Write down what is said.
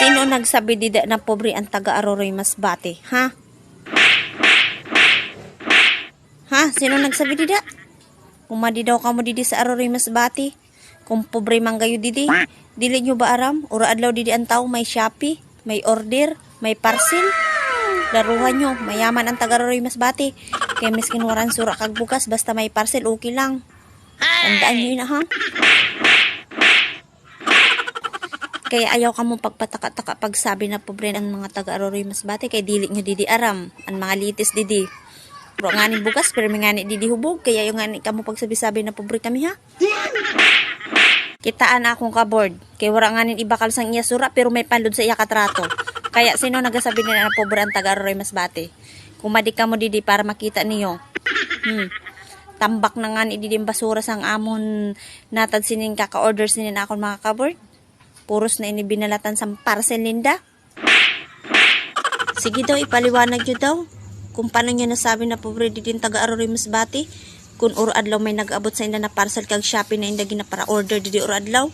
Sino nagsabi dida na pobre ang taga-Aroroy Masbate? Ha? Ha? Sino nagsabi dida? Kumadi daw kamo didi sa Aroroy Masbate. Kung pobre man kayo didi. Dili nyo ba aram? Ura adlaw didi ang tao, may Shopee, may order, may parcel. Daruhan nyo, mayaman ang taga-Aroroy Masbate. Kaya miskin waran sura kag bukas, basta may parcel, okay lang. Tandaan nyo yun ha? Kaya ayaw ka mo pagpataka-taka pagsabi na pobre ang mga taga-Aroroy Masbate. Kaya dili nyo didi aram. Ang mga litis didi. Pero nga ni bukas, pero may nga ni didi hubog. Kaya yung nga ni ka mo pagsabi-sabi na pobre kami ha? Kitaan akong kaboard. Kaya wala nga nin ibakal sang iya sura, pero may palod sa iya katrato. Kaya sino nagasabi na pobre ang taga-Aroroy Masbate? Kumadi ka mo didi para makita niyo. Tambak na nga ni didi basura sang amon natad sinin kaka-order sinin akong mga kaboard. Puros na inibinalatan sa parcel ninda. Sige daw, ipaliwanag nyo daw. Kung paano nyo nasabi na pobre didi ang taga-Aroroy Masbate. Kung uro adlaw may nag-abot sa inda na parcel kag Shopee na inda gina para order didi uro adlaw.